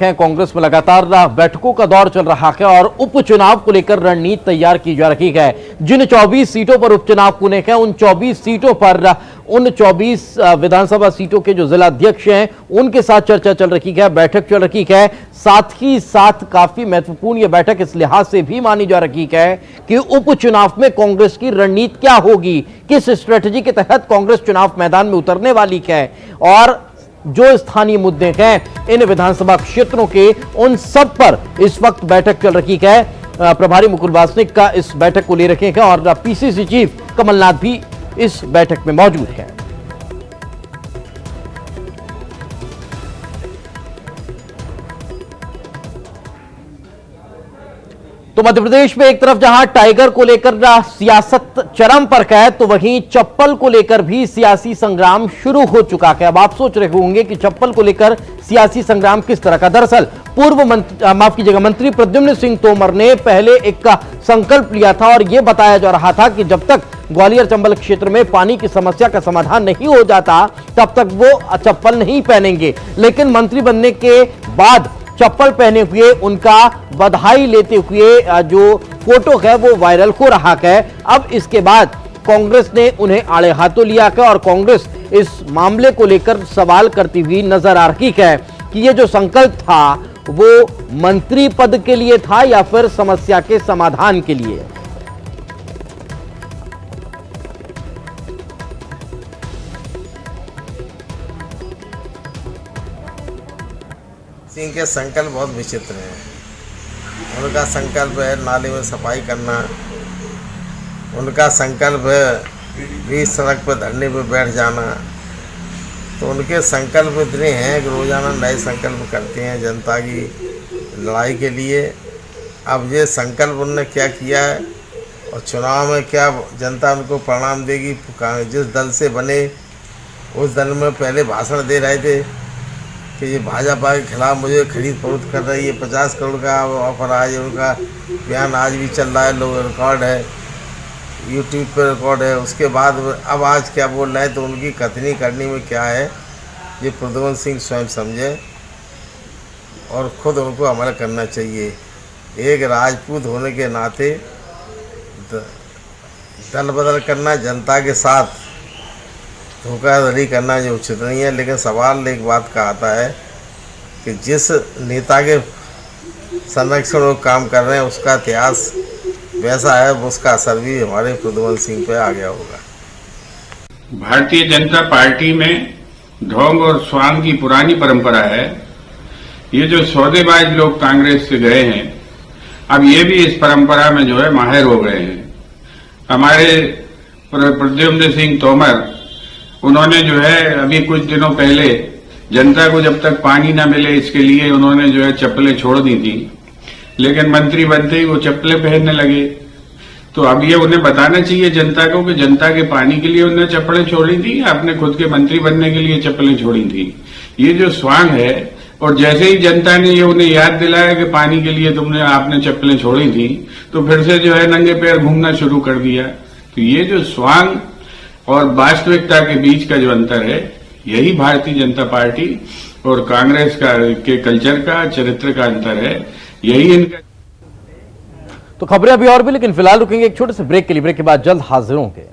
कांग्रेस में लगातार बैठकों का दौर चल रहा है और उपचुनाव को लेकर रणनीति तैयार की जा रही है। जिन 24 सीटों पर उपचुनाव होने हैं उन 24 सीटों पर उन 24 विधानसभा सीटों के जो जिलाध्यक्ष हैं उनके साथ चर्चा चल रही है, बैठक चल रही है। साथ ही साथ काफी महत्वपूर्ण यह बैठक इस लिहाज से भी मानी जा रही है कि उपचुनाव में कांग्रेस की रणनीति क्या होगी, किस स्ट्रेटेजी के तहत कांग्रेस चुनाव मैदान में उतरने वाली है और जो स्थानीय मुद्दे हैं इन विधानसभा क्षेत्रों के उन सब पर इस वक्त बैठक चल रही है। प्रभारी मुकुल वासनिक का इस बैठक को ले रखे हैं और पीसीसी चीफ कमलनाथ भी इस बैठक में मौजूद हैं। तो मध्य प्रदेश में एक तरफ जहां टाइगर को लेकर सियासत चरम पर है तो वहीं चप्पल को लेकर भी सियासी संग्राम शुरू हो चुका है। अब आप सोच रहे होंगे कि चप्पल को लेकर सियासी संग्राम किस तरह का। दरअसल पूर्व मंत्री प्रद्युम्न सिंह तोमर ने पहले एक संकल्प लिया था और यह बताया जा रहा था कि जब तक ग्वालियर चंबल क्षेत्र में पानी की समस्या का समाधान नहीं हो जाता तब तक वो चप्पल नहीं पहनेंगे। लेकिन मंत्री बनने के बाद चप्पल पहने हुए उनका बधाई लेते हुए जो फोटो है वो वायरल हो रहा है। अब इसके बाद कांग्रेस ने उन्हें आड़े हाथों लिया है और कांग्रेस इस मामले को लेकर सवाल करती हुई नजर आ रही है कि ये जो संकल्प था वो मंत्री पद के लिए था या फिर समस्या के समाधान के लिए। सिंह के संकल्प बहुत विचित्र हैं। उनका संकल्प है नाले में सफाई करना, उनका संकल्प है बीच सड़क पर धरने पर बैठ जाना। तो उनके संकल्प इतने हैं कि रोज़ाना नए संकल्प करते हैं जनता की लड़ाई के लिए। अब ये संकल्प उन्होंने क्या किया है और चुनाव में क्या जनता उनको परिणाम देगी। जिस दल से बने उस दल में पहले भाषण दे रहे थे कि ये भाजपा के खिलाफ मुझे खरीद फरोख्त कर रही है, 50 करोड़ का ऑफर आज उनका बयान आज भी चल रहा है, लोग रिकॉर्ड है, यूट्यूब पर रिकॉर्ड है। उसके बाद अब आज क्या बोल रहे हैं तो उनकी कथनी करनी में क्या है ये प्रद्युम्न सिंह स्वयं समझे और ख़ुद उनको अमल करना चाहिए। एक राजपूत होने के नाते दल बदल करना, जनता के साथ धोखाधड़ी करना जो उचित नहीं है। लेकिन सवाल एक बात का आता है कि जिस नेता के संरक्षण वो काम कर रहे हैं उसका इतिहास वैसा है, उसका असर भी हमारे प्रद्युम्न सिंह पे आ गया होगा। भारतीय जनता पार्टी में ढोंग और स्वांग की पुरानी परंपरा है। ये जो सौदेबाज लोग कांग्रेस से गए हैं अब ये भी इस परंपरा में जो है माहिर हो गए हैं। हमारे प्रद्युम्न सिंह तोमर उन्होंने जो है अभी कुछ दिनों पहले जनता को जब तक पानी ना मिले इसके लिए उन्होंने जो है चप्पलें छोड़ दी थी, लेकिन मंत्री बनते ही वो चप्पलें पहनने लगे। तो अब ये उन्हें बताना चाहिए जनता को कि जनता के पानी के लिए उन्होंने चप्पलें छोड़ी थी या अपने खुद के मंत्री बनने के लिए चप्पलें छोड़ी थी। ये जो स्वांग है और जैसे ही जनता ने ये उन्हें याद दिलाया कि पानी के लिए आपने चप्पलें छोड़ी थी तो फिर से जो है नंगे पैर घूमना शुरू कर दिया। तो ये जो स्वांग और वास्तविकता के बीच का जो अंतर है यही भारतीय जनता पार्टी और कांग्रेस के कल्चर का, चरित्र का अंतर है। यही इनका। तो खबरें अभी और भी, लेकिन फिलहाल रुकेंगे एक छोटे से ब्रेक के लिए। ब्रेक के बाद जल्द हाजिर होंगे।